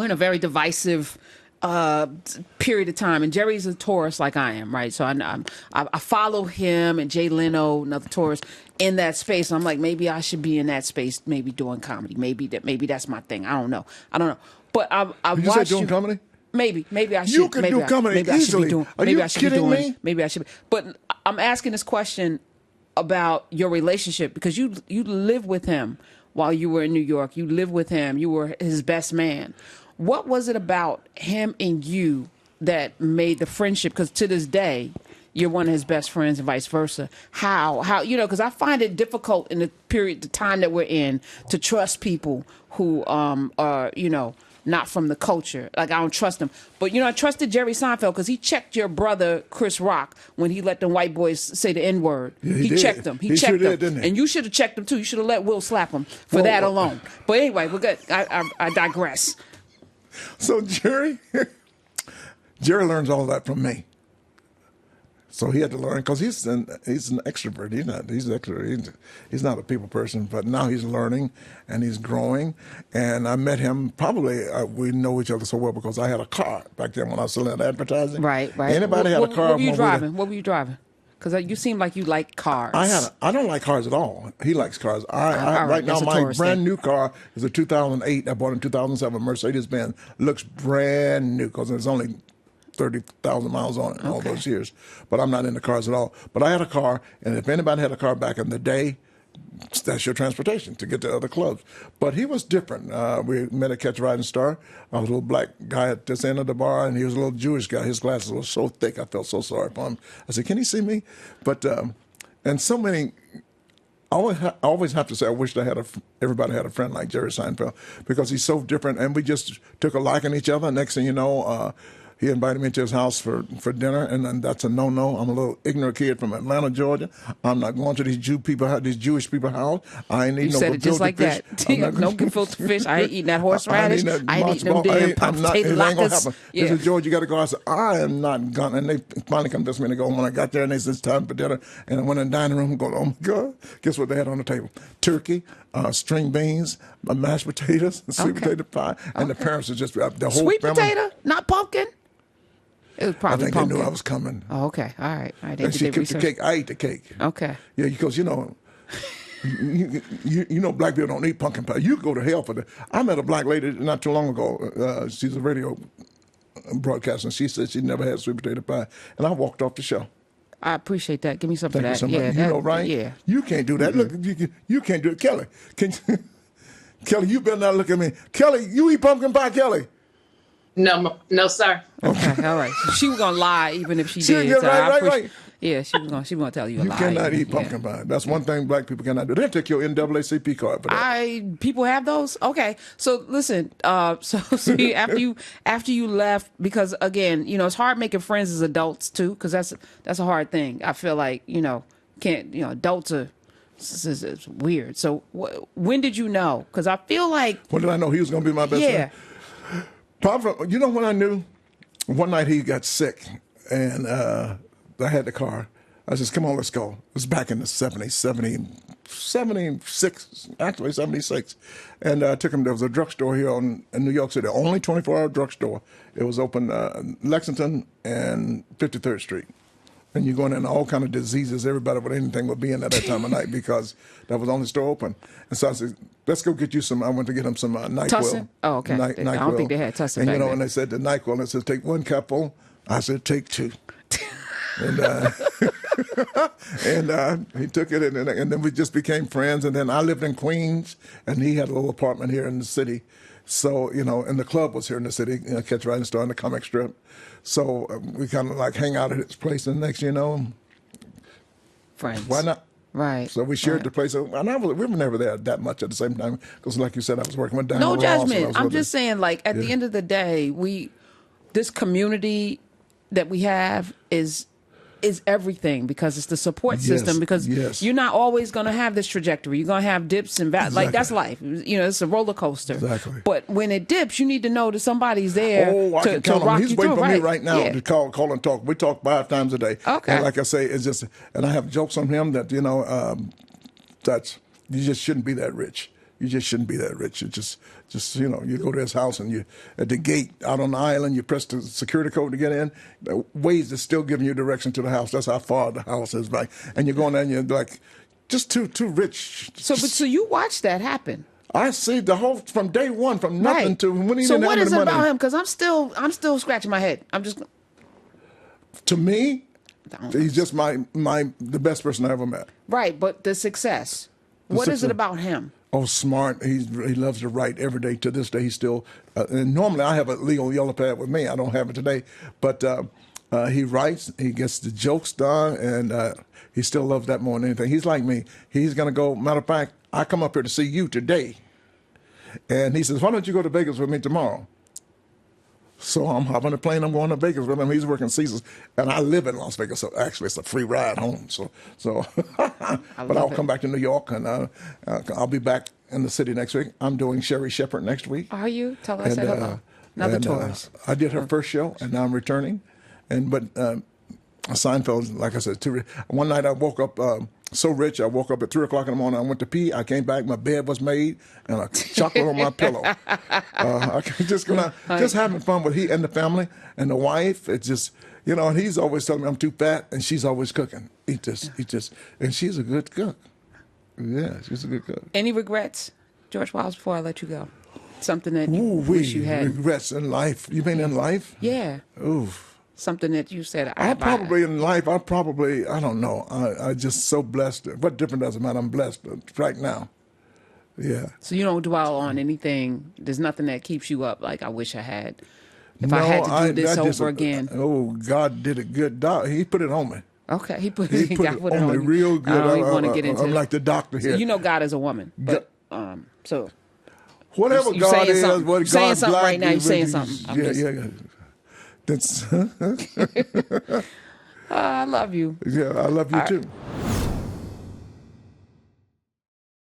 in a very divisive period of time, and Jerry's a Taurus like I am, right? So I follow him and Jay Leno, another Taurus, in that space. I'm like, maybe I should be in that space, maybe doing comedy. Maybe that's my thing. I don't know. But I Did you say doing comedy? Maybe I should. You could maybe do comedy easily. Are you kidding me? Maybe I should be. But I'm asking this question about your relationship because you lived with him while you were in New York. You lived with him. You were his best man. What was it about him and you that made the friendship? Because to this day, you're one of his best friends and vice versa. How because I find it difficult in the time that we're in to trust people who are not from the culture. Like, I don't trust them. But, I trusted Jerry Seinfeld because he checked your brother, Chris Rock, when he let them white boys say the N-word. Yeah, he checked him. He checked sure them. did, didn't he? And you should have checked him, too. You should have let Will slap him for that alone. But anyway, we're good. I digress. So Jerry learns all that from me. So he had to learn because he's an extrovert. He's not a people person, but now he's learning and he's growing. And I met him we know each other so well because I had a car back then when I was selling advertising. Right. Anybody had a car? What were you driving? Because you seem like you like cars. I don't like cars at all. He likes cars. Right now, my brand new car is a 2008. I bought in 2007 Mercedes-Benz. Looks brand new because there's only 30,000 miles on it in all those years. But I'm not into cars at all. But I had a car, and if anybody had a car back in the day, that's your transportation to get to other clubs. But he was different. We met at Catch a Rising Star. I was a little black guy at this end of the bar, and he was a little Jewish guy. His glasses were so thick, I felt so sorry for him. I said, can he see me? But, and so many, I always have to say I wish everybody had a friend like Jerry Seinfeld because he's so different, and we just took a liking to each other. Next thing you know, he invited me to his house for dinner, and then that's a no-no. I'm a little ignorant kid from Atlanta, Georgia. I'm not going to these Jewish people house. I ain't eating no said it just like fish. That. No gefilte fish. I ain't eating that horseradish. I ain't eating them damn potato latkes. This is George, you got to go. I said, I am not going. And they finally convinced me to go. When I got there, and they said, it's time for dinner. And I went in the dining room going, oh, my God. Guess what they had on the table? Turkey, string beans, mashed potatoes, sweet potato pie. And the parents are just, the whole sweet family. Potato, not pumpkin? It was probably I think pumpkin. they knew I was coming. Oh, okay. All right. And she cooked the cake. I ate the cake. Okay. Yeah, because, you know, black people don't eat pumpkin pie. You go to hell for that. I met a black lady not too long ago. She's a radio broadcaster, and she said she never had sweet potato pie. And I walked off the show. I appreciate that. Give me some of that. Yeah, you know, right? Yeah. You can't do that. Look, you can't do it. Kelly, Kelly, you better not look at me. Kelly, you eat pumpkin pie, Kelly? No, sir. Okay, all right. So she was gonna lie even if she did. Yeah, so right. Yeah, she was gonna tell you a lie. You cannot eat pumpkin pie. That's one thing black people cannot do. They'll take your NAACP card for that. People have those? Okay. So listen, after you left, because again, it's hard making friends as adults too, because that's a hard thing. I feel like, adults are it's weird. So when did you know? Because I feel like when did I know he was gonna be my best friend? You know when I knew? One night he got sick, and I had the car. I said, come on, let's go. It was back in the 76, actually 76. And I took him, there was a drugstore here in New York City, the only 24-hour drugstore. It was open Lexington and 53rd Street. And you're going into all kind of diseases. Everybody with anything would be in at that time of night because that was the only store open. And so I said, let's go get you some. I went to get him some NyQuil. Tussin? Oh, okay. I don't think they had Tussin back then. And they said the NyQuil, and they said, take one cupful. I said, take two. And he took it, and then we just became friends. And then I lived in Queens, and he had a little apartment here in the city. So, and the club was here in the city, Catch a Rising Star and the comic strip. So we kind of like hang out at his place, and next, friends. Why not? Right. So we shared the place. And we were never there that much at the same time because, like you said, I was working with Diana No Ross, judgment. I'm just saying, like, at the end of the day, this community that we have is everything because it's the support system because you're not always going to have this trajectory. You're going to have dips and valleys. Like, that's life. It's a roller coaster. Exactly. But when it dips, you need to know that somebody's there I can count on him. He's waiting for me right now Yeah. to call and talk. We talk 5 times a day. Okay. And like I say, it's just, and I have jokes on him that, that you just shouldn't be that rich. You just shouldn't be that rich. You just you know, you go to his house and you at the gate out on the island, you press the security code to get in. The Waze is still giving you direction to the house. That's how far the house is back. And you're going there and you're like, just too rich. So you watched that happen. I see the whole from day one, from nothing Right. to when he So didn't what have is any it money. about him? Because I'm still scratching my head. I'm just. To me, he's just the best person I ever met. Right, but the success. What is it about him? Oh, smart. He loves to write every day. To this day, he's still. And normally, I have a legal yellow pad with me. I don't have it today, but he writes. He gets the jokes done, and he still loves that more than anything. He's like me. He's gonna go. Matter of fact, I come up here to see you today, and he says, "Why don't you go to Vegas with me tomorrow?" So I'm hopping a plane. I'm going to Vegas with him. He's working Caesars, and I live in Las Vegas. So actually, it's a free ride home. So but I'll come back to New York, and I'll be back in the city next week. I'm doing Sherry Shepherd next week. Are you? Tell her I said hello. Another tourist. I did her first show, and now I'm returning. But Seinfeld, like I said, one night I woke up so rich. I woke up at 3 o'clock in the morning. I went to pee. I came back. My bed was made, and a chocolate on my pillow. Just having fun with he and the family and the wife. It's just, you know. And he's always telling me I'm too fat, and she's always cooking. Eat this, and she's a good cook. Yeah, she's a good cook. Any regrets, George Wallace? Before I let you go, something that you wish you had. Regrets in life. You mean in life? Yeah. Oof. Something that you said. I don't know. I'm just so blessed. What difference does it matter? I'm blessed right now. Yeah. So you don't dwell on anything. There's nothing that keeps you up. Like I wish I had. If I had to do this over again. Oh, God did a good job. He put it on me. Okay, he put it on me real good. I don't even want to get into. I'm like the doctor here. So you know God is a woman, but so. Whatever God is, what God saying something right now. You're saying really, something. Yeah. That's. I love you. Yeah, I love you too.